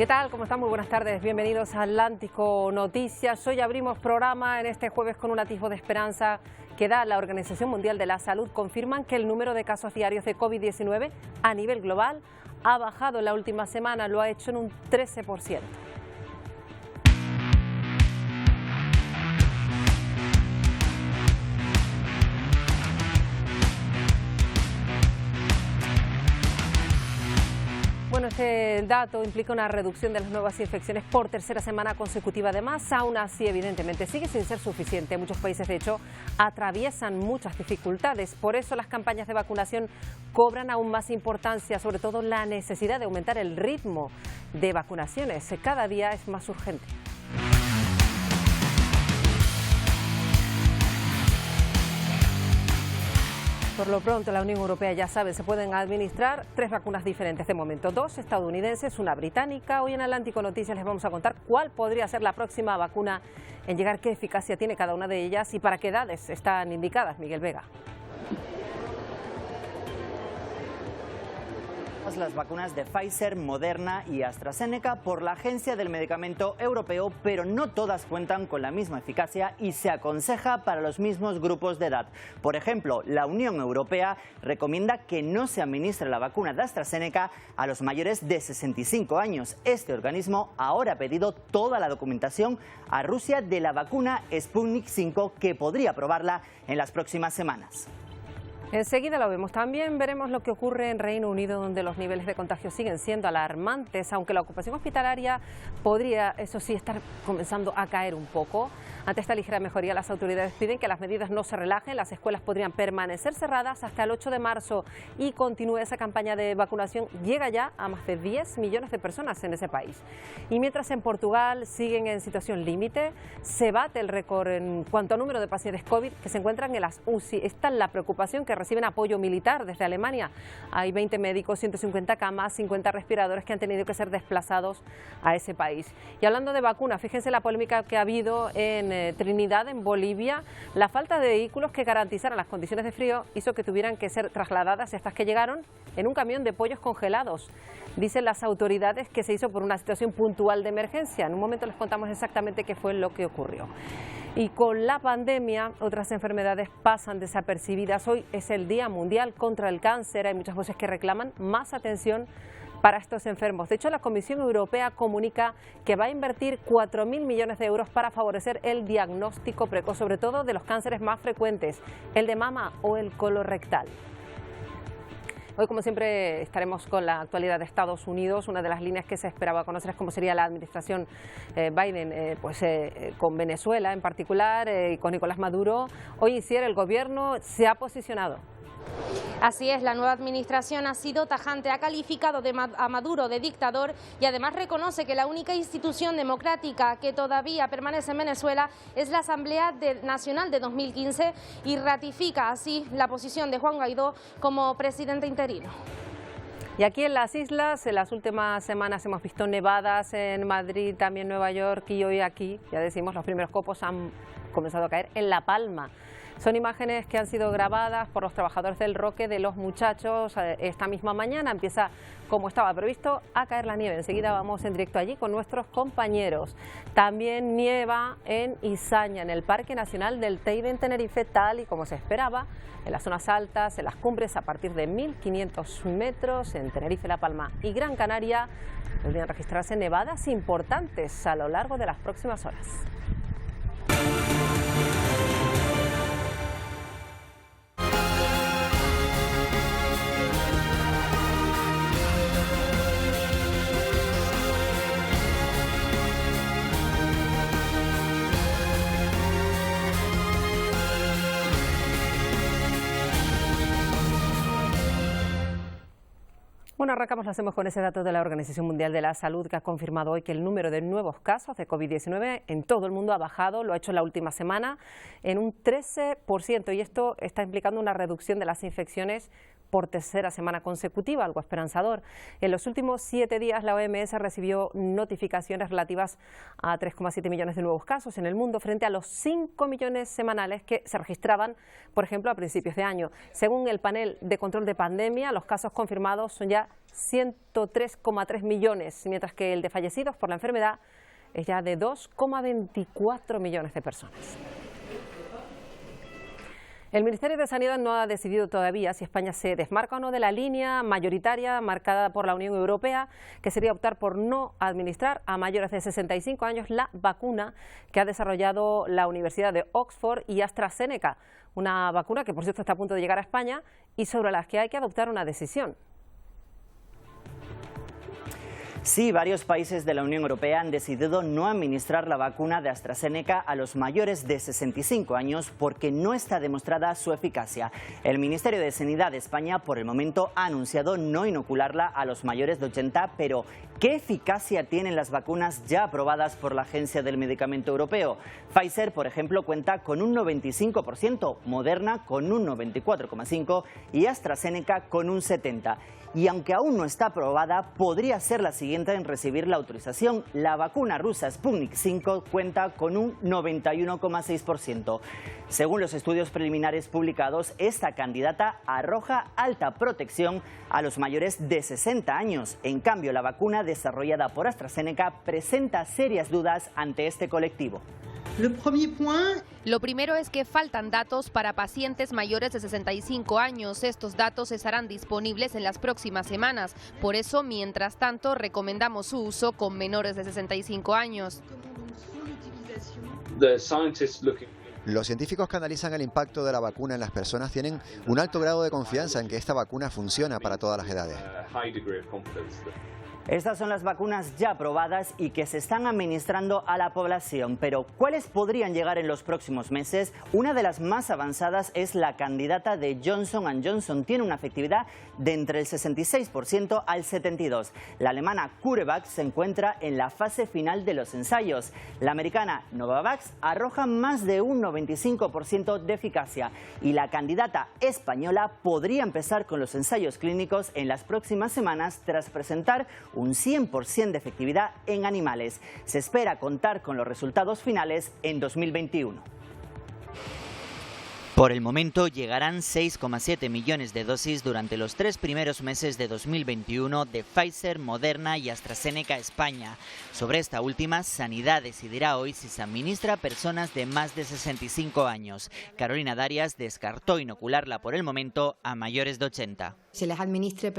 ¿Qué tal? ¿Cómo están? Muy buenas tardes. Bienvenidos a Atlántico Noticias. Hoy abrimos programa en este jueves con un atisbo de esperanza que da la Organización Mundial de la Salud. Confirman que el número de casos diarios de COVID-19 a nivel global ha bajado en la última semana, lo ha hecho en un 13%. Bueno, este dato implica una reducción de las nuevas infecciones por tercera semana consecutiva. Además, aún así, evidentemente, sigue sin ser suficiente. Muchos países, de hecho, atraviesan muchas dificultades. Por eso las campañas de vacunación cobran aún más importancia, sobre todo la necesidad de aumentar el ritmo de vacunaciones. Cada día es más urgente. Por lo pronto, la Unión Europea, ya saben, se pueden administrar 3 vacunas diferentes de momento, 2 estadounidenses, una británica. Hoy en Atlántico Noticias les vamos a contar cuál podría ser la próxima vacuna en llegar, qué eficacia tiene cada una de ellas y para qué edades están indicadas. Miguel Vega. Las vacunas de Pfizer, Moderna y AstraZeneca por la Agencia del Medicamento Europeo, pero no todas cuentan con la misma eficacia y se aconseja para los mismos grupos de edad. Por ejemplo, la Unión Europea recomienda que no se administre la vacuna de AstraZeneca a los mayores de 65 años. Este organismo ahora ha pedido toda la documentación a Rusia de la vacuna Sputnik V, que podría probarla en las próximas semanas. Enseguida lo vemos. También veremos lo que ocurre en Reino Unido, donde los niveles de contagio siguen siendo alarmantes, aunque la ocupación hospitalaria podría, eso sí, estar comenzando a caer un poco. Ante esta ligera mejoría, las autoridades piden que las medidas no se relajen. Las escuelas podrían permanecer cerradas hasta el 8 de marzo y continúa esa campaña de vacunación. Llega ya a más de 10 millones de personas en ese país. Y mientras en Portugal siguen en situación límite, se bate el récord en cuanto a número de pacientes COVID que se encuentran en las UCI. Esta es la preocupación, que reciben apoyo militar desde Alemania. Hay 20 médicos, 150 camas, 50 respiradores que han tenido que ser desplazados a ese país. Y hablando de vacunas, fíjense la polémica que ha habido en Trinidad, en Bolivia. La falta de vehículos que garantizaran las condiciones de frío hizo que tuvieran que ser trasladadas, estas que llegaron, en un camión de pollos congelados. Dicen las autoridades que se hizo por una situación puntual de emergencia. En un momento les contamos exactamente qué fue lo que ocurrió. Y con la pandemia, otras enfermedades pasan desapercibidas. Hoy es el Día Mundial contra el Cáncer. Hay muchas voces que reclaman más atención para estos enfermos. De hecho, la Comisión Europea comunica que va a invertir 4.000 millones de euros para favorecer el diagnóstico precoz, sobre todo de los cánceres más frecuentes, el de mama o el colorectal. Hoy, como siempre, estaremos con la actualidad de Estados Unidos. Una de las líneas que se esperaba conocer es cómo sería la administración Biden con Venezuela en particular, y con Nicolás Maduro. Hoy el gobierno se ha posicionado. Así es, la nueva administración ha sido tajante, ha calificado a Maduro de dictador y además reconoce que la única institución democrática que todavía permanece en Venezuela es la Asamblea Nacional de 2015 y ratifica así la posición de Juan Guaidó como presidente interino. Y aquí en las islas, en las últimas semanas hemos visto nevadas en Madrid, también Nueva York, y hoy aquí, ya decimos, los primeros copos han comenzado a caer en La Palma. Son imágenes que han sido grabadas por los trabajadores del Roque de los Muchachos. Esta misma mañana empieza, como estaba previsto, a caer la nieve. Enseguida vamos en directo allí con nuestros compañeros. También nieva en Izaña, en el Parque Nacional del Teide en Tenerife, tal y como se esperaba, en las zonas altas, en las cumbres a partir de 1.500 metros, en Tenerife, La Palma y Gran Canaria. Podrían registrarse nevadas importantes a lo largo de las próximas horas. Bueno, arrancamos, lo hacemos con ese dato de la Organización Mundial de la Salud, que ha confirmado hoy que el número de nuevos casos de COVID-19 en todo el mundo ha bajado, lo ha hecho en la última semana, en un 13%, y esto está implicando una reducción de las infecciones por tercera semana consecutiva, algo esperanzador. En los últimos 7 días la OMS recibió notificaciones relativas a 3,7 millones de nuevos casos en el mundo frente a los 5 millones semanales que se registraban, por ejemplo, a principios de año. Según el panel de control de pandemia, los casos confirmados son ya 103,3 millones, mientras que el de fallecidos por la enfermedad es ya de 2,24 millones de personas. El Ministerio de Sanidad no ha decidido todavía si España se desmarca o no de la línea mayoritaria marcada por la Unión Europea, que sería optar por no administrar a mayores de 65 años la vacuna que ha desarrollado la Universidad de Oxford y AstraZeneca, una vacuna que por cierto está a punto de llegar a España y sobre la que hay que adoptar una decisión. Sí, varios países de la Unión Europea han decidido no administrar la vacuna de AstraZeneca a los mayores de 65 años porque no está demostrada su eficacia. El Ministerio de Sanidad de España por el momento ha anunciado no inocularla a los mayores de 80, pero ¿qué eficacia tienen las vacunas ya aprobadas por la Agencia del Medicamento Europeo? Pfizer, por ejemplo, cuenta con un 95%, Moderna con un 94,5% y AstraZeneca con un 70%. Y aunque aún no está aprobada, podría ser la siguiente en recibir la autorización. La vacuna rusa Sputnik V cuenta con un 91,6%. Según los estudios preliminares publicados, esta candidata arroja alta protección a los mayores de 60 años. En cambio, la vacuna desarrollada por AstraZeneca presenta serias dudas ante este colectivo. Lo primero es que faltan datos para pacientes mayores de 65 años. Estos datos estarán disponibles en las próximas semanas. Por eso, mientras tanto, recomendamos su uso con menores de 65 años. Los científicos que analizan el impacto de la vacuna en las personas tienen un alto grado de confianza en que esta vacuna funciona para todas las edades. Estas son las vacunas ya aprobadas y que se están administrando a la población. Pero ¿cuáles podrían llegar en los próximos meses? Una de las más avanzadas es la candidata de Johnson & Johnson. Tiene una efectividad de entre el 66% al 72%. La alemana CureVac se encuentra en la fase final de los ensayos. La americana Novavax arroja más de un 95% de eficacia. Y la candidata española podría empezar con los ensayos clínicos en las próximas semanas tras presentar un 100% de efectividad en animales. Se espera contar con los resultados finales en 2021. Por el momento llegarán 6,7 millones de dosis durante los 3 primeros meses de 2021 de Pfizer, Moderna y AstraZeneca a España. Sobre esta última, Sanidad decidirá hoy si se administra a personas de más de 65 años. Carolina Darias descartó inocularla por el momento a mayores de 80. Se les administre,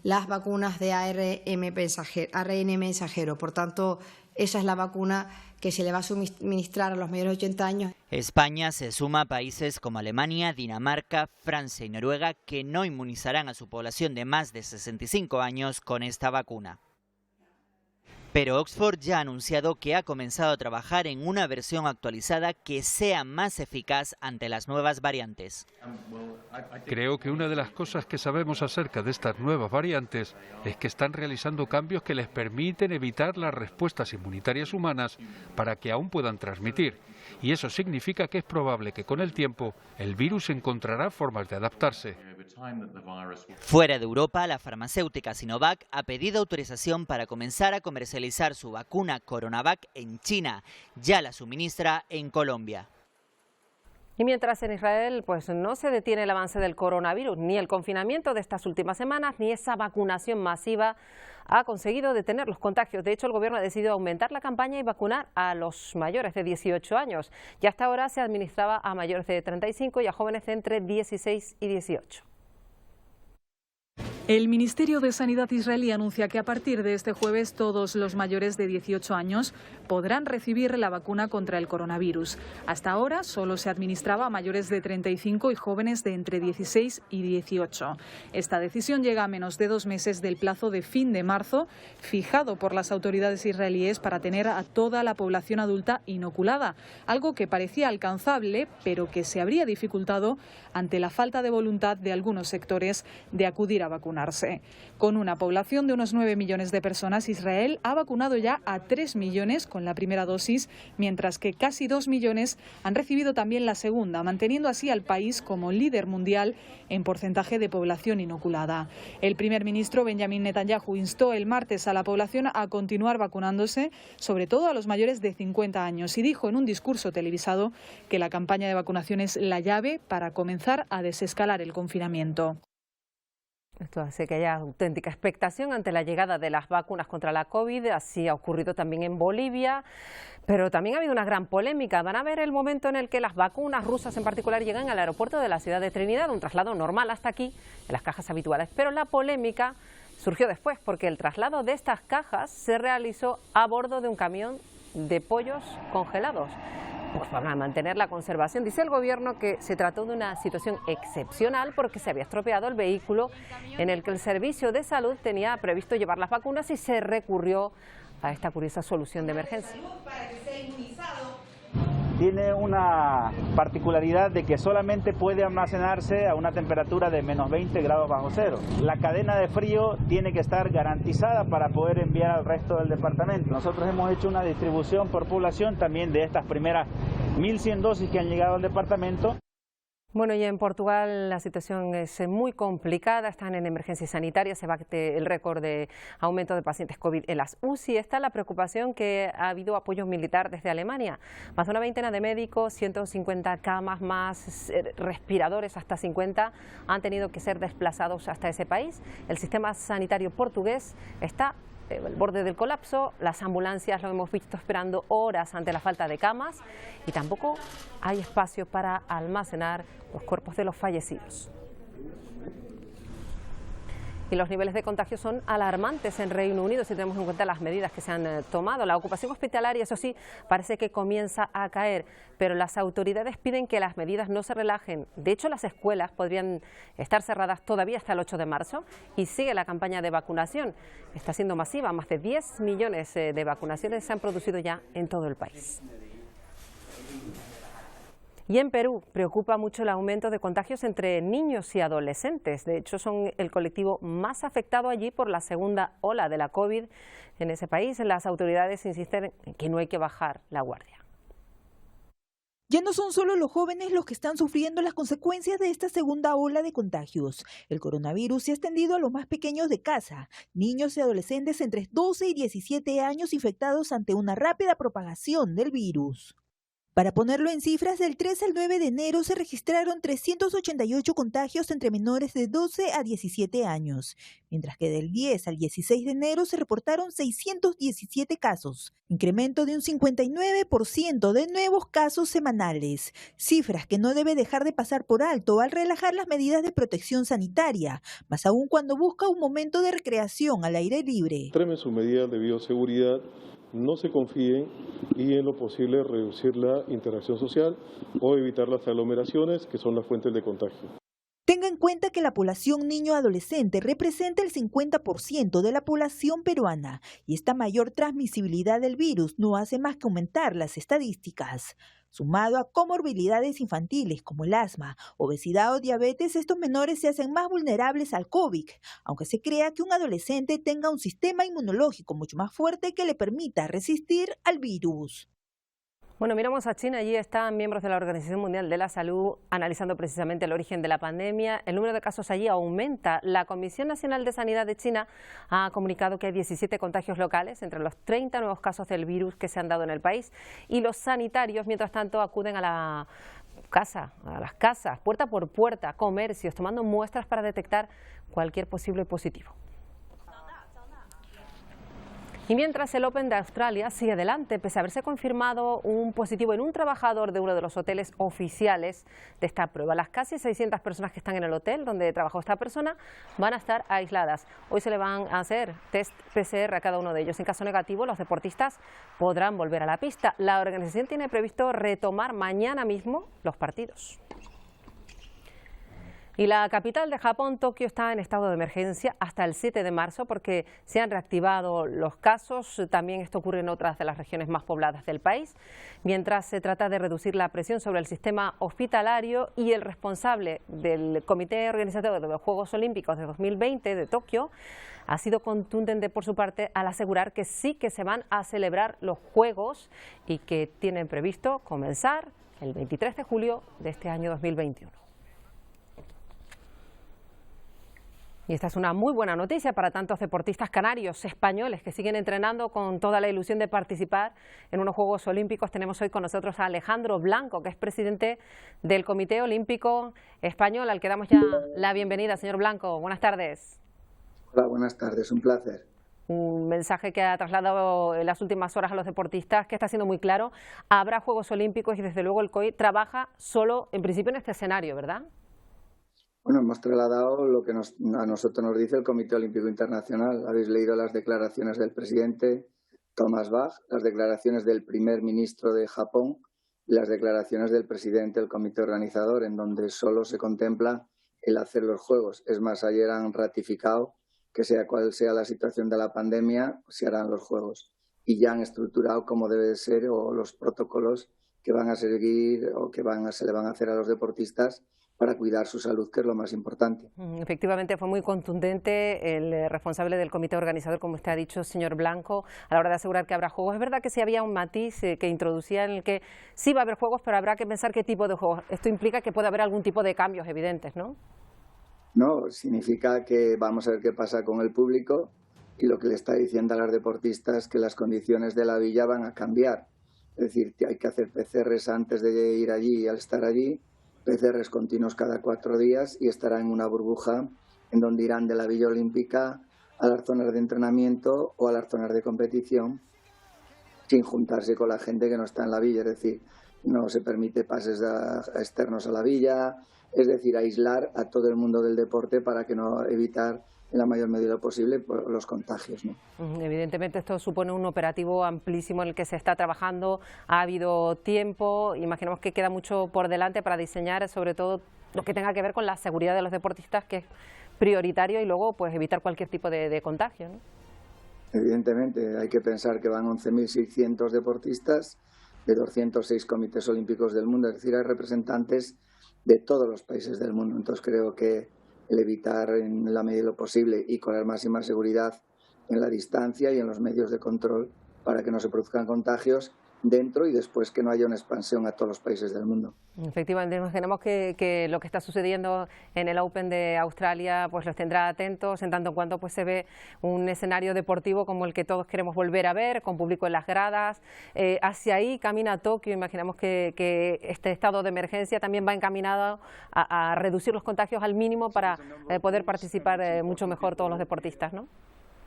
las vacunas de ARN mensajero. Por tanto, esa es la vacuna que se le va a suministrar a los mayores de 80 años. España se suma a países como Alemania, Dinamarca, Francia y Noruega que no inmunizarán a su población de más de 65 años con esta vacuna. Pero Oxford ya ha anunciado que ha comenzado a trabajar en una versión actualizada que sea más eficaz ante las nuevas variantes. Creo que una de las cosas que sabemos acerca de estas nuevas variantes es que están realizando cambios que les permiten evitar las respuestas inmunitarias humanas para que aún puedan transmitir. Y eso significa que es probable que con el tiempo el virus encontrará formas de adaptarse. Fuera de Europa, la farmacéutica Sinovac ha pedido autorización para comenzar a comercializar su vacuna Coronavac en China. Ya la suministra en Colombia. Y mientras en Israel pues no se detiene el avance del coronavirus, ni el confinamiento de estas últimas semanas, ni esa vacunación masiva ha conseguido detener los contagios. De hecho, el gobierno ha decidido aumentar la campaña y vacunar a los mayores de 18 años. Y hasta ahora se administraba a mayores de 35 y a jóvenes de entre 16 y 18. El Ministerio de Sanidad israelí anuncia que a partir de este jueves todos los mayores de 18 años podrán recibir la vacuna contra el coronavirus. Hasta ahora solo se administraba a mayores de 35 y jóvenes de entre 16 y 18. Esta decisión llega a menos de 2 meses del plazo de fin de marzo fijado por las autoridades israelíes para tener a toda la población adulta inoculada, algo que parecía alcanzable pero que se habría dificultado ante la falta de voluntad de algunos sectores de acudir a vacunar. vacunarse. Con una población de unos 9 millones de personas, Israel ha vacunado ya a 3 millones con la primera dosis, mientras que casi 2 millones han recibido también la segunda, manteniendo así al país como líder mundial en porcentaje de población inoculada. El primer ministro Benjamin Netanyahu instó el martes a la población a continuar vacunándose, sobre todo a los mayores de 50 años, y dijo en un discurso televisado que la campaña de vacunación es la llave para comenzar a desescalar el confinamiento. Esto hace que haya auténtica expectación ante la llegada de las vacunas contra la COVID. Así ha ocurrido también en Bolivia, pero también ha habido una gran polémica. Van a ver el momento en el que las vacunas rusas en particular llegan al aeropuerto de la ciudad de Trinidad, un traslado normal hasta aquí, en las cajas habituales. Pero la polémica surgió después, porque el traslado de estas cajas se realizó a bordo de un camión de pollos congelados. Pues para mantener la conservación. Dice el gobierno que se trató de una situación excepcional porque se había estropeado el vehículo en el que el servicio de salud tenía previsto llevar las vacunas y se recurrió a esta curiosa solución de emergencia. Tiene una particularidad de que solamente puede almacenarse a una temperatura de menos 20 grados bajo cero. La cadena de frío tiene que estar garantizada para poder enviar al resto del departamento. Nosotros hemos hecho una distribución por población también de estas primeras 1.100 dosis que han llegado al departamento. Bueno, y en Portugal la situación es muy complicada, están en emergencia sanitaria, se bate el récord de aumento de pacientes COVID en las UCI. Está la preocupación que ha habido apoyo militar desde Alemania, más de una veintena de médicos, 150 camas más, respiradores hasta 50 han tenido que ser desplazados hasta ese país. El sistema sanitario portugués está al borde del colapso, las ambulancias lo hemos visto esperando horas ante la falta de camas y tampoco hay espacio para almacenar los cuerpos de los fallecidos. Y los niveles de contagio son alarmantes en Reino Unido si tenemos en cuenta las medidas que se han tomado. La ocupación hospitalaria, eso sí, parece que comienza a caer, pero las autoridades piden que las medidas no se relajen. De hecho, las escuelas podrían estar cerradas todavía hasta el 8 de marzo y sigue la campaña de vacunación. Está siendo masiva, más de 10 millones de vacunaciones se han producido ya en todo el país. Y en Perú preocupa mucho el aumento de contagios entre niños y adolescentes. De hecho, son el colectivo más afectado allí por la segunda ola de la COVID en ese país. Las autoridades insisten en que no hay que bajar la guardia. Ya no son solo los jóvenes los que están sufriendo las consecuencias de esta segunda ola de contagios. El coronavirus se ha extendido a los más pequeños de casa, niños y adolescentes entre 12 y 17 años infectados ante una rápida propagación del virus. Para ponerlo en cifras, del 3 al 9 de enero se registraron 388 contagios entre menores de 12 a 17 años, mientras que del 10 al 16 de enero se reportaron 617 casos, incremento de un 59% de nuevos casos semanales, cifras que no debe dejar de pasar por alto al relajar las medidas de protección sanitaria, más aún cuando busca un momento de recreación al aire libre. Extremen sus medidas de bioseguridad, no se confíen y en lo posible reducir la interacción social o evitar las aglomeraciones que son las fuentes de contagio. Tenga en cuenta que la población niño-adolescente representa el 50% de la población peruana y esta mayor transmisibilidad del virus no hace más que aumentar las estadísticas. Sumado a comorbilidades infantiles como el asma, obesidad o diabetes, estos menores se hacen más vulnerables al COVID, aunque se crea que un adolescente tenga un sistema inmunológico mucho más fuerte que le permita resistir al virus. Bueno, miramos a China. Allí están miembros de la Organización Mundial de la Salud analizando precisamente el origen de la pandemia. El número de casos allí aumenta. La Comisión Nacional de Sanidad de China ha comunicado que hay 17 contagios locales entre los 30 nuevos casos del virus que se han dado en el país. Y los sanitarios, mientras tanto, acuden a las casas, puerta por puerta, comercios, tomando muestras para detectar cualquier posible positivo. Y mientras el Open de Australia sigue adelante, pese a haberse confirmado un positivo en un trabajador de uno de los hoteles oficiales de esta prueba. Las casi 600 personas que están en el hotel donde trabajó esta persona van a estar aisladas. Hoy se le van a hacer test PCR a cada uno de ellos. En caso negativo, los deportistas podrán volver a la pista. La organización tiene previsto retomar mañana mismo los partidos. Y la capital de Japón, Tokio, está en estado de emergencia hasta el 7 de marzo porque se han reactivado los casos. También esto ocurre en otras de las regiones más pobladas del país. Mientras se trata de reducir la presión sobre el sistema hospitalario, y el responsable del Comité Organizador de los Juegos Olímpicos de 2020 de Tokio ha sido contundente por su parte al asegurar que sí que se van a celebrar los Juegos y que tienen previsto comenzar el 23 de julio de este año 2021. Y esta es una muy buena noticia para tantos deportistas canarios, españoles, que siguen entrenando con toda la ilusión de participar en unos Juegos Olímpicos. Tenemos hoy con nosotros a Alejandro Blanco, que es presidente del Comité Olímpico Español, al que damos ya la bienvenida. Señor Blanco, buenas tardes. Hola, buenas tardes, un placer. Un mensaje que ha trasladado en las últimas horas a los deportistas, que está siendo muy claro. Habrá Juegos Olímpicos y desde luego el COI trabaja solo, en principio, en este escenario, ¿verdad? Bueno, hemos trasladado lo que a nosotros nos dice el Comité Olímpico Internacional. Habéis leído las declaraciones del presidente Thomas Bach, las declaraciones del primer ministro de Japón y las declaraciones del presidente del comité organizador, en donde solo se contempla el hacer los Juegos. Es más, ayer han ratificado que sea cual sea la situación de la pandemia, se harán los Juegos. Y ya han estructurado cómo debe de ser o los protocolos que van a seguir o que se le van a hacer a los deportistas para cuidar su salud, que es lo más importante. Efectivamente, fue muy contundente el responsable del comité organizador, como usted ha dicho, señor Blanco, a la hora de asegurar que habrá juegos. Es verdad que sí había un matiz que introducía en el que sí va a haber juegos, pero habrá que pensar qué tipo de juegos. Esto implica que puede haber algún tipo de cambios evidentes, ¿no? No, significa que vamos a ver qué pasa con el público, y lo que le está diciendo a los deportistas que las condiciones de la villa van a cambiar. Es decir, que hay que hacer PCRs antes de ir allí y al estar allí, PCRs continuos cada 4 días, y estarán en una burbuja en donde irán de la Villa Olímpica a las zonas de entrenamiento o a las zonas de competición sin juntarse con la gente que no está en la villa. Es decir, no se permite pases externos a la villa, es decir, aislar a todo el mundo del deporte para que no evitar en la mayor medida posible los contagios, ¿no? Evidentemente esto supone un operativo amplísimo en el que se está trabajando, ha habido tiempo, imaginamos que queda mucho por delante para diseñar sobre todo lo que tenga que ver con la seguridad de los deportistas, que es prioritario, y luego pues evitar cualquier tipo de contagio, ¿no? Evidentemente hay que pensar que van 11.600 deportistas de 206 comités olímpicos del mundo, es decir, hay representantes de todos los países del mundo. Entonces creo que el evitar en la medida de lo posible y con la máxima seguridad en la distancia y en los medios de control para que no se produzcan contagios dentro y después que no haya una expansión a todos los países del mundo. Efectivamente, imaginamos que lo que está sucediendo en el Open de Australia pues los tendrá atentos en tanto en cuanto pues se ve un escenario deportivo como el que todos queremos volver a ver, con público en las gradas. Hacia ahí camina Tokio. Imaginamos que este estado de emergencia también va encaminado a reducir los contagios al mínimo para poder participar mucho mejor todos los deportistas, ¿no?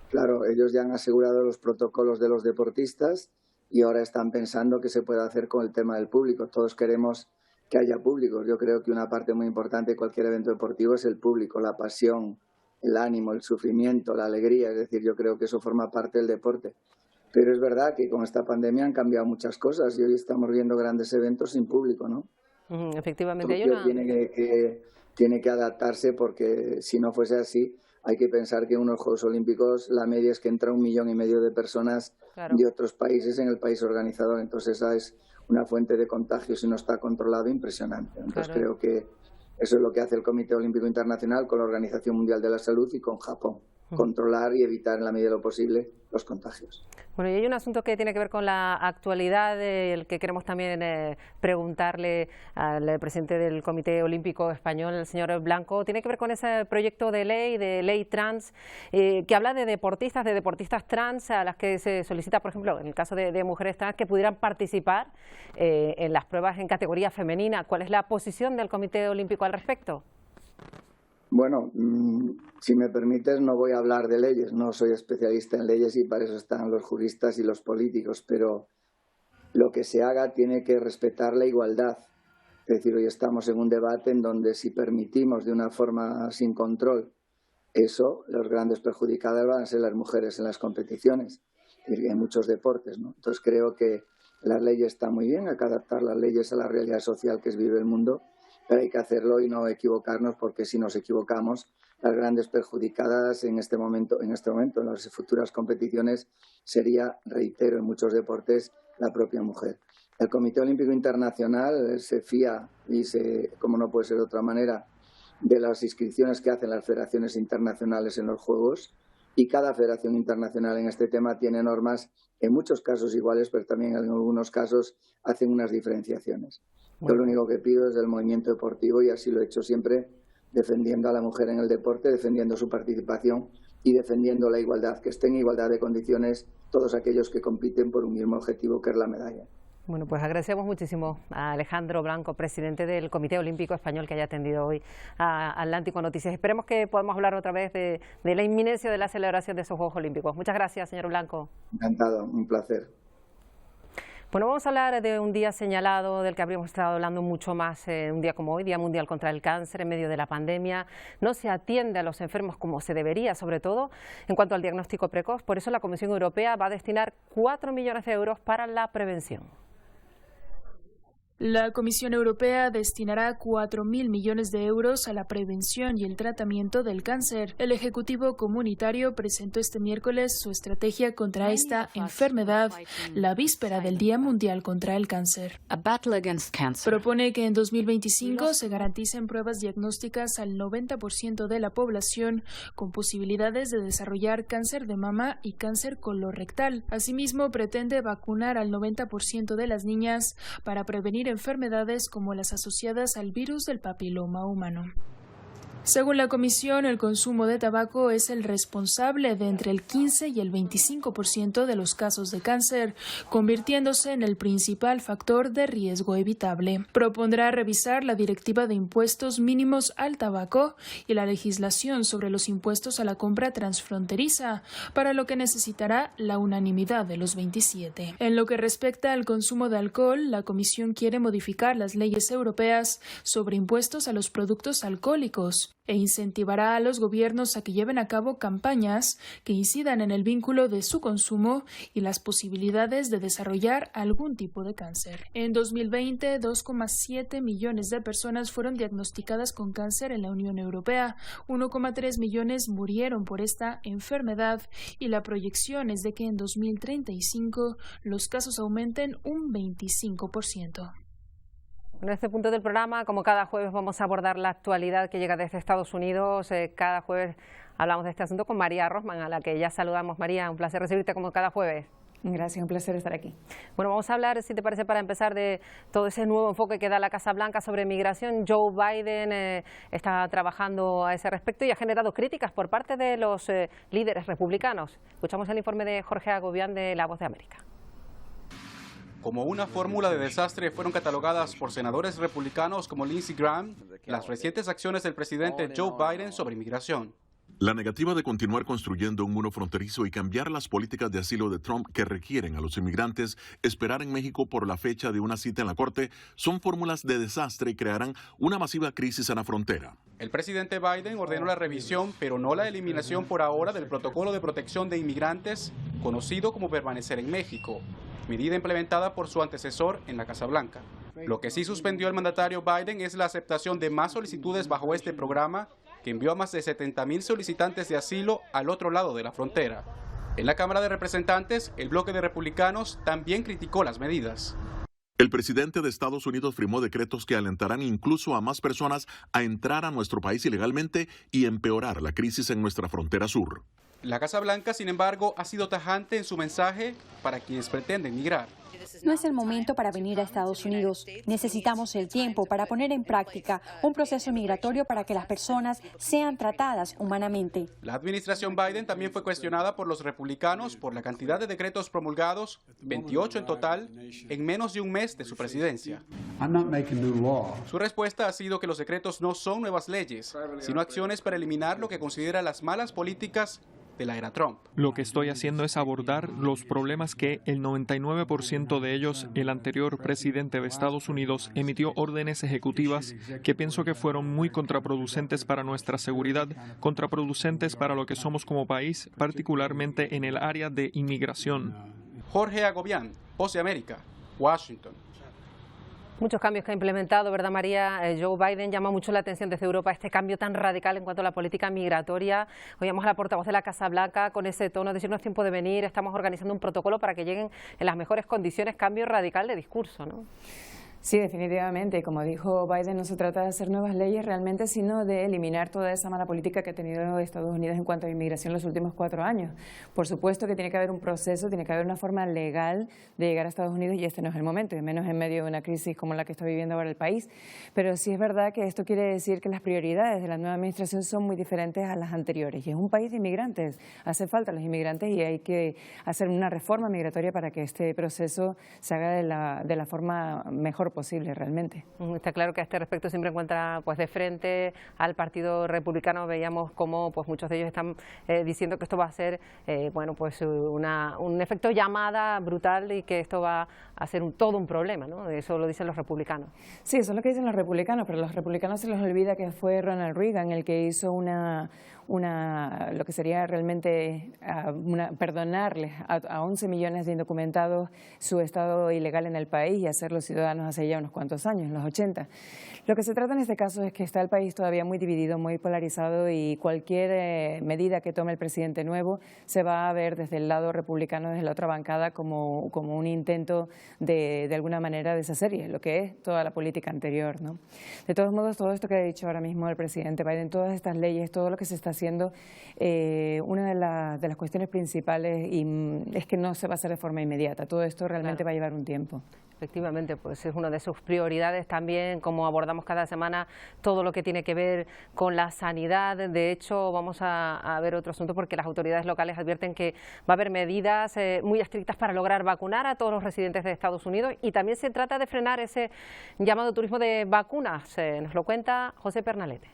Claro, ellos ya han asegurado los protocolos de los deportistas y ahora están pensando qué se puede hacer con el tema del público. Todos queremos que haya público. Yo creo que una parte muy importante de cualquier evento deportivo es el público, la pasión, el ánimo, el sufrimiento, la alegría. Es decir, yo creo que eso forma parte del deporte. Pero es verdad que con esta pandemia han cambiado muchas cosas y hoy estamos viendo grandes eventos sin público, ¿no? Efectivamente. Tokio tiene que adaptarse, porque si no fuese así, hay que pensar que en unos Juegos Olímpicos la media es que entra 1,5 millones de personas de otros países en el país organizador. Entonces esa es una fuente de contagio, si no está controlado, impresionante. Entonces creo que eso es lo que hace el Comité Olímpico Internacional con la Organización Mundial de la Salud y con Japón. Controlar y evitar en la medida de lo posible los contagios. Bueno, y hay un asunto que tiene que ver con la actualidad, el que queremos también preguntarle al presidente del Comité Olímpico Español, el señor Blanco. Tiene que ver con ese proyecto de ley trans, que habla de deportistas trans a las que se solicita, por ejemplo, en el caso de mujeres trans, que pudieran participar en las pruebas en categoría femenina. ¿Cuál es la posición del Comité Olímpico al respecto? Bueno, si me permites, no voy a hablar de leyes, no soy especialista en leyes y para eso están los juristas y los políticos, pero lo que se haga tiene que respetar la igualdad. Es decir, hoy estamos en un debate en donde si permitimos de una forma sin control eso, los grandes perjudicadas van a ser las mujeres en las competiciones y en muchos deportes, ¿no? Entonces creo que las leyes están muy bien, hay que adaptar las leyes a la realidad social que vive el mundo, pero hay que hacerlo y no equivocarnos, porque si nos equivocamos, las grandes perjudicadas en este momento, en las futuras competiciones, sería, reitero, en muchos deportes, la propia mujer. El Comité Olímpico Internacional se fía, y como no puede ser de otra manera, de las inscripciones que hacen las federaciones internacionales en los Juegos, y cada federación internacional en este tema tiene normas, en muchos casos iguales, pero también en algunos casos hacen unas diferenciaciones. Yo lo único que pido es el movimiento deportivo, y así lo he hecho siempre, defendiendo a la mujer en el deporte, defendiendo su participación y defendiendo la igualdad, que estén en igualdad de condiciones todos aquellos que compiten por un mismo objetivo, que es la medalla. Bueno, pues agradecemos muchísimo a Alejandro Blanco, presidente del Comité Olímpico Español, que haya atendido hoy a Atlántico Noticias. Esperemos que podamos hablar otra vez de la inminencia de la celebración de esos Juegos Olímpicos. Muchas gracias, señor Blanco. Encantado, un placer. Bueno, vamos a hablar de un día señalado del que habríamos estado hablando mucho más un día como hoy, Día Mundial contra el Cáncer. En medio de la pandemia no se atiende a los enfermos como se debería, sobre todo en cuanto al diagnóstico precoz. Por eso la Comisión Europea va a destinar 4 millones de euros para la prevención. La Comisión Europea destinará 4.000 millones de euros a la prevención y el tratamiento del cáncer. El Ejecutivo Comunitario presentó este miércoles su estrategia contra esta enfermedad, la víspera del Día Mundial contra el Cáncer. Propone que en 2025 se garanticen pruebas diagnósticas al 90% de la población con posibilidades de desarrollar cáncer de mama y cáncer colorectal. Asimismo, pretende vacunar al 90% de las niñas para prevenir enfermedades como las asociadas al virus del papiloma humano. Según la Comisión, el consumo de tabaco es el responsable de entre el 15 y el 25% de los casos de cáncer, convirtiéndose en el principal factor de riesgo evitable. Propondrá revisar la Directiva de Impuestos Mínimos al Tabaco y la legislación sobre los impuestos a la compra transfronteriza, para lo que necesitará la unanimidad de los 27. En lo que respecta al consumo de alcohol, la Comisión quiere modificar las leyes europeas sobre impuestos a los productos alcohólicos e incentivará a los gobiernos a que lleven a cabo campañas que incidan en el vínculo de su consumo y las posibilidades de desarrollar algún tipo de cáncer. En 2020, 2,7 millones de personas fueron diagnosticadas con cáncer en la Unión Europea, 1,3 millones murieron por esta enfermedad y la proyección es de que en 2035 los casos aumenten un 25%. En este punto del programa, como cada jueves, vamos a abordar la actualidad que llega desde Estados Unidos. Cada jueves hablamos de este asunto con María Rosman, a la que ya saludamos. María, un placer recibirte como cada jueves. Gracias, un placer estar aquí. Bueno, vamos a hablar, si te parece, para empezar, de todo ese nuevo enfoque que da la Casa Blanca sobre migración. Joe Biden está trabajando a ese respecto y ha generado críticas por parte de los líderes republicanos. Escuchamos el informe de Jorge Agobián de La Voz de América. Como una fórmula de desastre fueron catalogadas por senadores republicanos como Lindsey Graham las recientes acciones del presidente Joe Biden sobre inmigración. La negativa de continuar construyendo un muro fronterizo y cambiar las políticas de asilo de Trump que requieren a los inmigrantes esperar en México por la fecha de una cita en la Corte son fórmulas de desastre y crearán una masiva crisis en la frontera. El presidente Biden ordenó la revisión, pero no la eliminación por ahora del protocolo de protección de inmigrantes, conocido como Permanecer en México, medida implementada por su antecesor en la Casa Blanca. Lo que sí suspendió el mandatario Biden es la aceptación de más solicitudes bajo este programa, que envió a más de 70,000 solicitantes de asilo al otro lado de la frontera. En la Cámara de Representantes, el bloque de republicanos también criticó las medidas. El presidente de Estados Unidos firmó decretos que alentarán incluso a más personas a entrar a nuestro país ilegalmente y empeorar la crisis en nuestra frontera sur. La Casa Blanca, sin embargo, ha sido tajante en su mensaje para quienes pretenden migrar. No es el momento para venir a Estados Unidos. Necesitamos el tiempo para poner en práctica un proceso migratorio para que las personas sean tratadas humanamente. La administración Biden también fue cuestionada por los republicanos por la cantidad de decretos promulgados, 28 en total, en menos de un mes de su presidencia. Su respuesta ha sido que los decretos no son nuevas leyes, sino acciones para eliminar lo que considera las malas políticas de la era Trump. Lo que estoy haciendo es abordar los problemas que el 99% de ellos el anterior presidente de Estados Unidos emitió órdenes ejecutivas que pienso que fueron muy contraproducentes para nuestra seguridad, contraproducentes para lo que somos como país, particularmente en el área de inmigración. Jorge Agobián, Voz de América, Washington. Muchos cambios que ha implementado, ¿verdad, María? Joe Biden llama mucho la atención desde Europa este cambio tan radical en cuanto a la política migratoria. Oíamos a la portavoz de la Casa Blanca con ese tono de decir no es tiempo de venir, estamos organizando un protocolo para que lleguen en las mejores condiciones. Cambio radical de discurso, ¿no? Sí, definitivamente. Como dijo Biden, no se trata de hacer nuevas leyes realmente, sino de eliminar toda esa mala política que ha tenido Estados Unidos en cuanto a inmigración los últimos 4 años. Por supuesto que tiene que haber un proceso, tiene que haber una forma legal de llegar a Estados Unidos y este no es el momento, y menos en medio de una crisis como la que está viviendo ahora el país. Pero sí es verdad que esto quiere decir que las prioridades de la nueva administración son muy diferentes a las anteriores. Y es un país de inmigrantes, hace falta los inmigrantes y hay que hacer una reforma migratoria para que este proceso se haga de la forma mejor posible realmente. Está claro que a este respecto siempre encuentra pues de frente al Partido Republicano. Veíamos cómo pues muchos de ellos están diciendo que esto va a ser bueno pues un efecto llamada brutal y que esto va a ser todo un problema, ¿no? Eso lo dicen los republicanos. Sí, eso es lo que dicen los republicanos, pero a los republicanos se les olvida que fue Ronald Reagan el que hizo lo que sería realmente perdonarles a 11 millones de indocumentados su estado ilegal en el país y hacerlos ciudadanos hace ya unos cuantos años, en los 80. Lo que se trata en este caso es que está el país todavía muy dividido, muy polarizado y cualquier medida que tome el presidente nuevo se va a ver desde el lado republicano, desde la otra bancada, como un intento de alguna manera deshacer lo que es toda la política anterior, ¿no? De todos modos, todo esto que ha dicho ahora mismo el presidente Biden, todas estas leyes, todo lo que se está haciendo, una de las cuestiones principales es que no se va a hacer de forma inmediata. Todo esto realmente va a llevar un tiempo. Efectivamente, pues es una de sus prioridades también, como abordamos cada semana, todo lo que tiene que ver con la sanidad. De hecho, vamos a ver otro asunto porque las autoridades locales advierten que va a haber medidas muy estrictas para lograr vacunar a todos los residentes de Estados Unidos y también se trata de frenar ese llamado turismo de vacunas. Nos lo cuenta José Pernalete.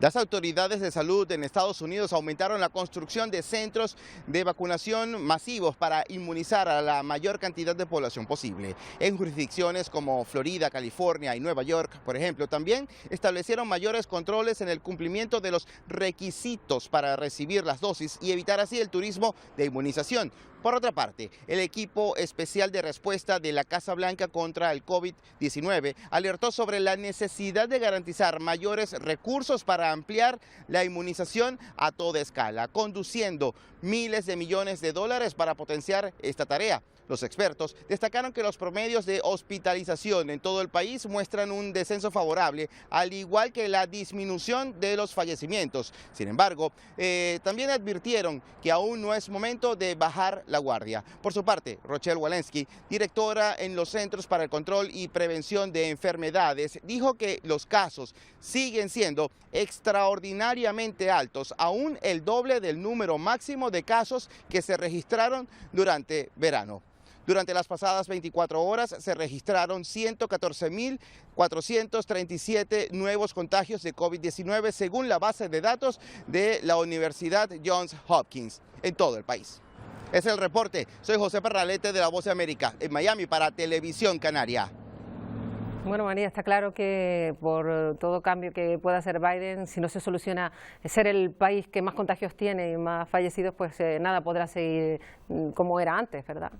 Las autoridades de salud en Estados Unidos aumentaron la construcción de centros de vacunación masivos para inmunizar a la mayor cantidad de población posible. En jurisdicciones como Florida, California y Nueva York, por ejemplo, también establecieron mayores controles en el cumplimiento de los requisitos para recibir las dosis y evitar así el turismo de inmunización. Por otra parte, el equipo especial de respuesta de la Casa Blanca contra el COVID-19 alertó sobre la necesidad de garantizar mayores recursos para ampliar la inmunización a toda escala, conduciendo miles de millones de dólares para potenciar esta tarea. Los expertos destacaron que los promedios de hospitalización en todo el país muestran un descenso favorable, al igual que la disminución de los fallecimientos. Sin embargo, también advirtieron que aún no es momento de bajar la guardia. Por su parte, Rochelle Walensky, directora en los Centros para el Control y Prevención de Enfermedades, dijo que los casos siguen siendo extraordinariamente altos, aún el doble del número máximo de casos que se registraron durante verano. Durante las pasadas 24 horas se registraron 114.437 nuevos contagios de COVID-19 según la base de datos de la Universidad Johns Hopkins en todo el país. Es el reporte. Soy José Pernalete de La Voz de América en Miami para Televisión Canaria. Bueno, María, está claro que por todo cambio que pueda hacer Biden, si no se soluciona ser el país que más contagios tiene y más fallecidos, pues nada podrá seguir como era antes, ¿verdad?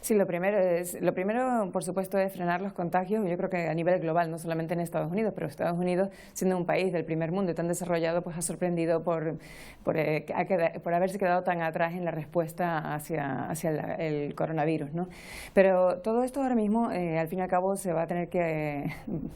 Sí, lo primero, por supuesto, es frenar los contagios. Yo creo que a nivel global, no solamente en Estados Unidos, pero Estados Unidos, siendo un país del primer mundo y tan desarrollado, pues ha sorprendido por haberse quedado tan atrás en la respuesta hacia el coronavirus, ¿no? Pero todo esto ahora mismo, al fin y al cabo, se va a tener que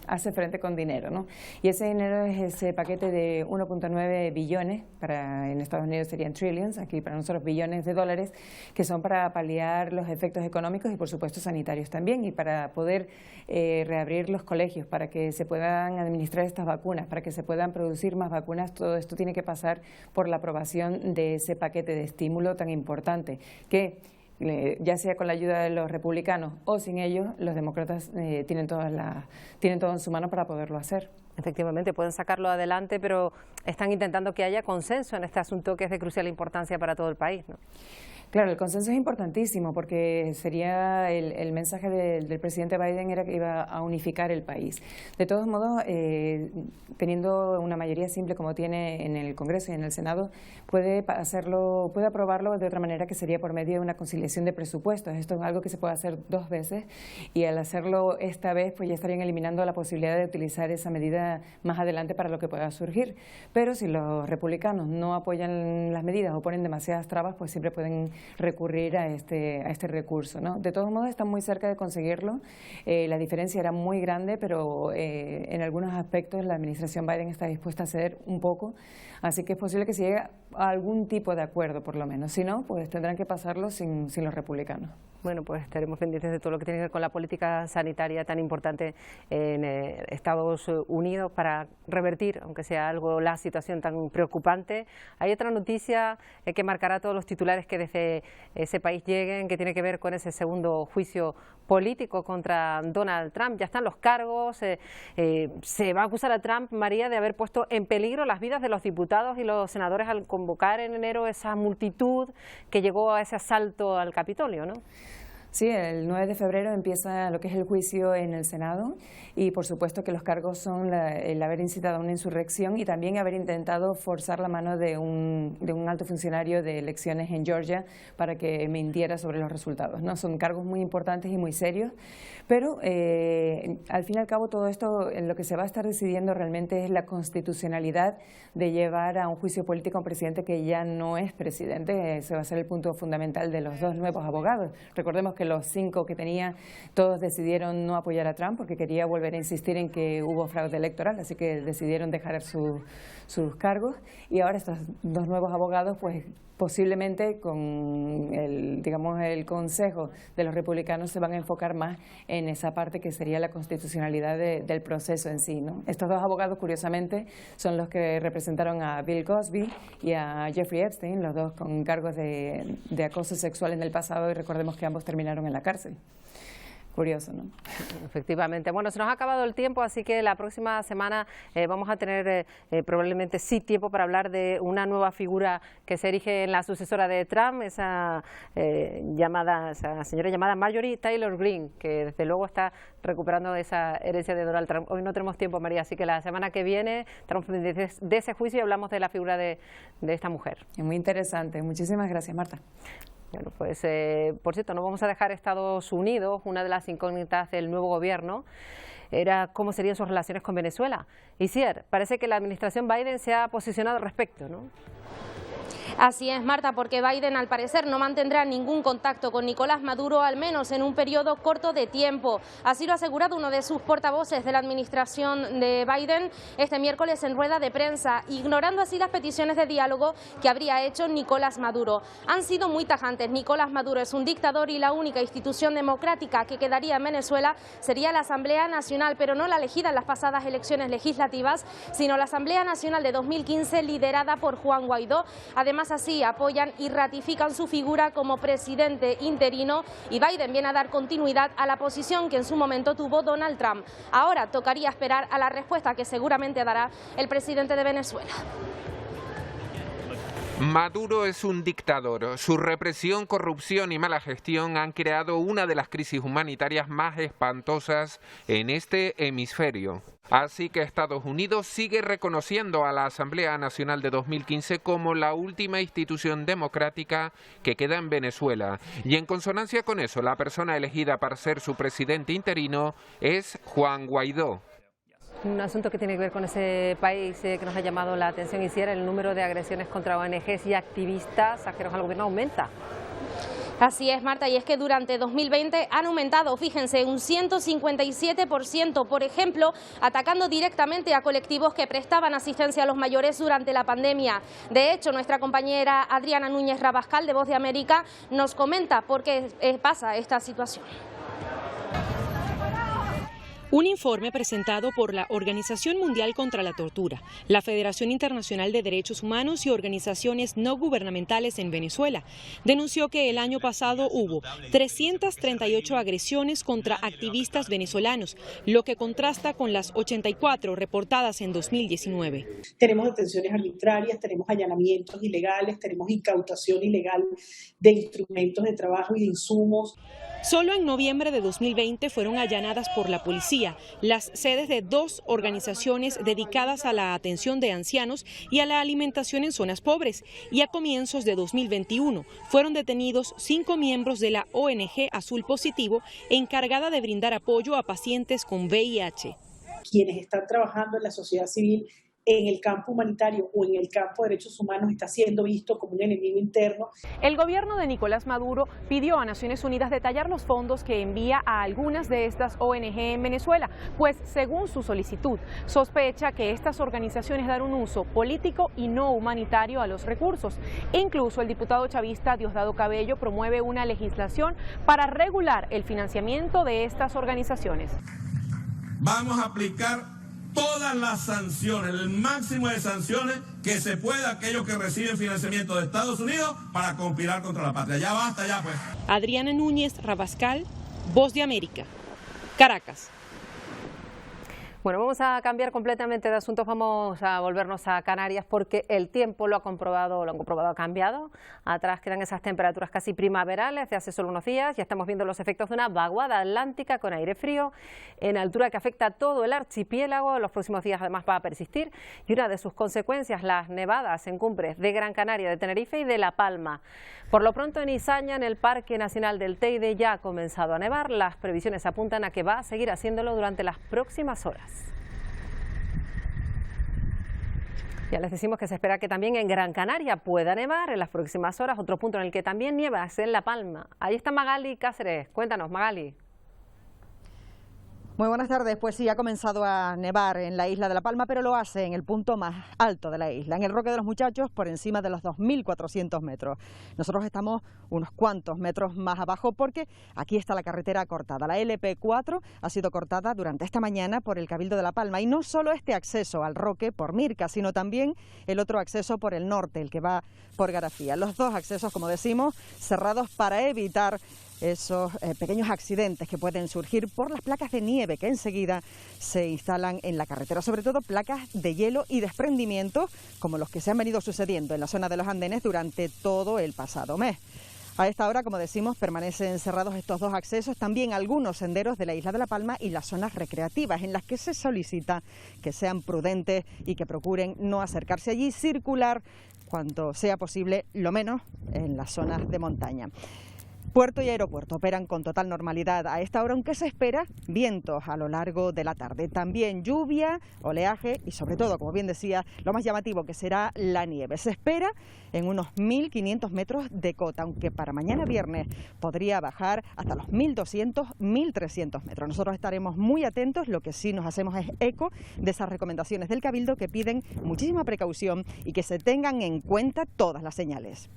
hacer frente con dinero, ¿no? Y ese dinero es ese paquete de 1.9 billones, en Estados Unidos serían trillions, aquí para nosotros billones de dólares, que son para paliar los efectos económicos y por supuesto sanitarios también, y para poder reabrir los colegios, para que se puedan administrar estas vacunas, para que se puedan producir más vacunas. Todo esto tiene que pasar por la aprobación de ese paquete de estímulo tan importante que ya sea con la ayuda de los republicanos o sin ellos, los demócratas tienen todo en su mano para poderlo hacer. Efectivamente, pueden sacarlo adelante, pero están intentando que haya consenso en este asunto que es de crucial importancia para todo el país, ¿no? Claro, el consenso es importantísimo porque sería el mensaje del presidente Biden era que iba a unificar el país. De todos modos, teniendo una mayoría simple como tiene en el Congreso y en el Senado, puede aprobarlo de otra manera, que sería por medio de una conciliación de presupuestos. Esto es algo que se puede hacer 2 veces y al hacerlo esta vez pues ya estarían eliminando la posibilidad de utilizar esa medida más adelante para lo que pueda surgir. Pero si los republicanos no apoyan las medidas o ponen demasiadas trabas, pues siempre pueden recurrir a este recurso, ¿no? De todos modos, están muy cerca de conseguirlo. La diferencia era muy grande, pero en algunos aspectos la administración Biden está dispuesta a ceder un poco, así que es posible que se llegue a algún tipo de acuerdo, por lo menos. Si no, pues tendrán que pasarlo sin los republicanos. Bueno, pues estaremos pendientes de todo lo que tiene que ver con la política sanitaria tan importante en Estados Unidos para revertir, aunque sea algo, la situación tan preocupante. Hay otra noticia que marcará todos los titulares que desde ese país lleguen, que tiene que ver con ese segundo juicio político contra Donald Trump. Ya están los cargos, se va a acusar a Trump, María, de haber puesto en peligro las vidas de los diputados y los senadores al convocar en enero esa multitud que llegó a ese asalto al Capitolio, ¿no? Sí, el 9 de febrero empieza lo que es el juicio en el Senado y por supuesto que los cargos son el haber incitado a una insurrección y también haber intentado forzar la mano de un alto funcionario de elecciones en Georgia para que mintiera sobre los resultados, ¿no? Son cargos muy importantes y muy serios, pero al fin y al cabo todo esto, en lo que se va a estar decidiendo realmente es la constitucionalidad de llevar a un juicio político a un presidente que ya no es presidente. Ese va a ser el punto fundamental de los 2 nuevos abogados. Recordemos que los 5 que tenía, todos decidieron no apoyar a Trump porque quería volver a insistir en que hubo fraude electoral, así que decidieron dejar sus cargos y ahora estos 2 nuevos abogados pues posiblemente con el consejo de los republicanos se van a enfocar más en esa parte que sería la constitucionalidad del proceso en sí, ¿no? Estos 2 abogados, curiosamente, son los que representaron a Bill Cosby y a Jeffrey Epstein, los 2 con cargos de acoso sexual en el pasado, y recordemos que ambos terminaron en la cárcel. Curioso, ¿no? Efectivamente. Bueno, se nos ha acabado el tiempo, así que la próxima semana vamos a tener probablemente sí tiempo para hablar de una nueva figura que se erige en la sucesora de Trump, esa señora llamada Marjorie Taylor Greene, que desde luego está recuperando esa herencia de Donald Trump. Hoy no tenemos tiempo, María, así que la semana que viene estamos pendientes de ese juicio y hablamos de la figura de esta mujer. Es muy interesante. Muchísimas gracias, Marta. Bueno, pues por cierto, no vamos a dejar Estados Unidos. Una de las incógnitas del nuevo gobierno era cómo serían sus relaciones con Venezuela. Isier, parece que la administración Biden se ha posicionado al respecto, ¿no? Así es, Marta, porque Biden al parecer no mantendrá ningún contacto con Nicolás Maduro, al menos en un periodo corto de tiempo. Así lo ha asegurado uno de sus portavoces de la administración de Biden este miércoles en rueda de prensa, ignorando así las peticiones de diálogo que habría hecho Nicolás Maduro. Han sido muy tajantes. Nicolás Maduro es un dictador y la única institución democrática que quedaría en Venezuela sería la Asamblea Nacional, pero no la elegida en las pasadas elecciones legislativas, sino la Asamblea Nacional de 2015 liderada por Juan Guaidó. Además, así apoyan y ratifican su figura como presidente interino y Biden viene a dar continuidad a la posición que en su momento tuvo Donald Trump. Ahora tocaría esperar a la respuesta que seguramente dará el presidente de Venezuela. Maduro es un dictador. Su represión, corrupción y mala gestión han creado una de las crisis humanitarias más espantosas en este hemisferio. Así que Estados Unidos sigue reconociendo a la Asamblea Nacional de 2015 como la última institución democrática que queda en Venezuela. Y en consonancia con eso, la persona elegida para ser su presidente interino es Juan Guaidó. Un asunto que tiene que ver con ese país que nos ha llamado la atención, Isier, el número de agresiones contra ONGs y activistas ajenos al gobierno aumenta. Así es, Marta, y es que durante 2020 han aumentado, fíjense, un 157%, por ejemplo, atacando directamente a colectivos que prestaban asistencia a los mayores durante la pandemia. De hecho, nuestra compañera Adriana Núñez Rabascal, de Voz de América, nos comenta por qué pasa esta situación. Un informe presentado por la Organización Mundial contra la Tortura, la Federación Internacional de Derechos Humanos y organizaciones no gubernamentales en Venezuela denunció que el año pasado hubo 338 agresiones contra activistas venezolanos, lo que contrasta con las 84 reportadas en 2019. Tenemos detenciones arbitrarias, tenemos allanamientos ilegales, tenemos incautación ilegal de instrumentos de trabajo y de insumos. Solo en noviembre de 2020 fueron allanadas por la policía las sedes de 2 organizaciones dedicadas a la atención de ancianos y a la alimentación en zonas pobres. Y a comienzos de 2021 fueron detenidos 5 miembros de la ONG Azul Positivo, encargada de brindar apoyo a pacientes con VIH. Quienes están trabajando en la sociedad civil en el campo humanitario o en el campo de derechos humanos está siendo visto como un enemigo interno. El gobierno de Nicolás Maduro pidió a Naciones Unidas detallar los fondos que envía a algunas de estas ONG en Venezuela, pues según su solicitud, sospecha que estas organizaciones dan un uso político y no humanitario a los recursos. Incluso el diputado chavista Diosdado Cabello promueve una legislación para regular el financiamiento de estas organizaciones. Vamos a aplicar todas las sanciones, el máximo de sanciones que se pueda a aquellos que reciben financiamiento de Estados Unidos para conspirar contra la patria. Ya basta, ya pues. Adriana Núñez Rabascal, Voz de América, Caracas. Bueno, vamos a cambiar completamente de asuntos, vamos a volvernos a Canarias porque el tiempo lo han comprobado, ha cambiado. Atrás quedan esas temperaturas casi primaverales de hace solo unos días. Ya estamos viendo los efectos de una vaguada atlántica con aire frío en altura que afecta a todo el archipiélago. En los próximos días además va a persistir y una de sus consecuencias, las nevadas en cumbres de Gran Canaria, de Tenerife y de La Palma. Por lo pronto en Izaña, en el Parque Nacional del Teide, ya ha comenzado a nevar. Las previsiones apuntan a que va a seguir haciéndolo durante las próximas horas. Ya les decimos que se espera que también en Gran Canaria pueda nevar en las próximas horas. Otro punto en el que también nieva es en La Palma. Ahí está Magali Cáceres. Cuéntanos, Magali. Muy buenas tardes. Pues sí, ha comenzado a nevar en la isla de La Palma, pero lo hace en el punto más alto de la isla, en el Roque de los Muchachos, por encima de los 2.400 metros. Nosotros estamos unos cuantos metros más abajo porque aquí está la carretera cortada. La LP4 ha sido cortada durante esta mañana por el Cabildo de La Palma, y no solo este acceso al Roque por Mirca, sino también el otro acceso por el norte, el que va por Garafía. Los dos accesos, como decimos, cerrados para evitar esos pequeños accidentes que pueden surgir por las placas de nieve que enseguida se instalan en la carretera, sobre todo placas de hielo y desprendimiento como los que se han venido sucediendo en la zona de los andenes durante todo el pasado mes. A esta hora, como decimos, permanecen cerrados estos dos accesos, también algunos senderos de la isla de La Palma y las zonas recreativas, en las que se solicita que sean prudentes y que procuren no acercarse allí, circular cuanto sea posible, lo menos en las zonas de montaña. Puerto y aeropuerto operan con total normalidad a esta hora, aunque se espera vientos a lo largo de la tarde. También lluvia, oleaje y sobre todo, como bien decía, lo más llamativo que será la nieve. Se espera en unos 1.500 metros de cota, aunque para mañana viernes podría bajar hasta los 1.200, 1.300 metros. Nosotros estaremos muy atentos, lo que sí nos hacemos es eco de esas recomendaciones del Cabildo que piden muchísima precaución y que se tengan en cuenta todas las señales.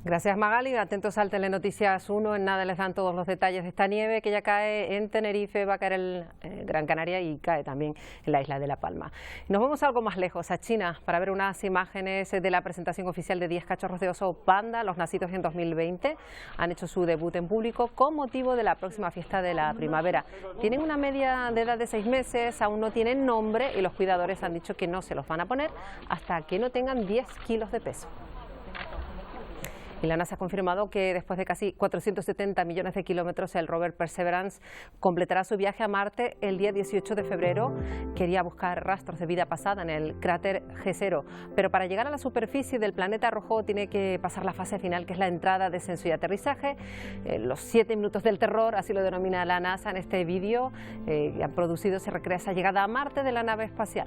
Gracias, Magali. Atentos al Telenoticias 1. En nada les dan todos los detalles de esta nieve que ya cae en Tenerife, va a caer en Gran Canaria y cae también en la isla de La Palma. Nos vamos algo más lejos, a China, para ver unas imágenes de la presentación oficial de 10 cachorros de oso panda, los nacidos en 2020. Han hecho su debut en público con motivo de la próxima fiesta de la primavera. Tienen una media de edad de 6 meses, aún no tienen nombre y los cuidadores han dicho que no se los van a poner hasta que no tengan 10 kilos de peso. Y la NASA ha confirmado que después de casi 470 millones de kilómetros el rover Perseverance completará su viaje a Marte el día 18 de febrero. Quería buscar rastros de vida pasada en el cráter G0, pero para llegar a la superficie del planeta rojo tiene que pasar la fase final, que es la entrada, descenso y aterrizaje. Los 7 minutos del terror, así lo denomina la NASA en este vídeo que han producido. Se recrea esa llegada a Marte de la nave espacial.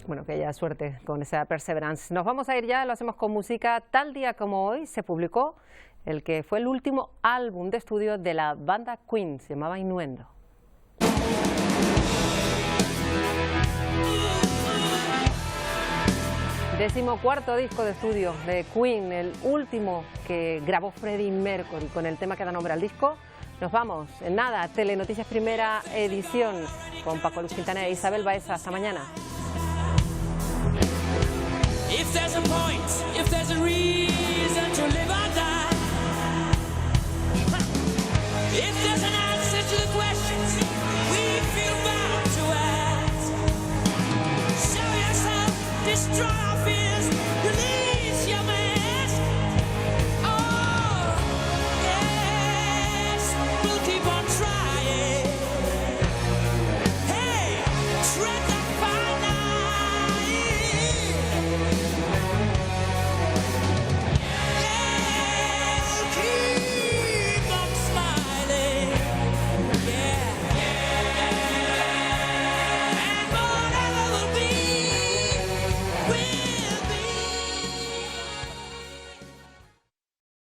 Bueno, que haya suerte con esa Perseverance. Nos vamos a ir ya, lo hacemos con música. Tal día como hoy se publicó el que fue el último álbum de estudio de la banda Queen, se llamaba Innuendo. 14º disco de estudio de Queen, el último que grabó Freddie Mercury, con el tema que da nombre al disco. Nos vamos, en nada, Telenoticias Primera Edición, con Paco Luis Quintanilla e Isabel Baeza. Hasta mañana. If there's a point, if there's a reason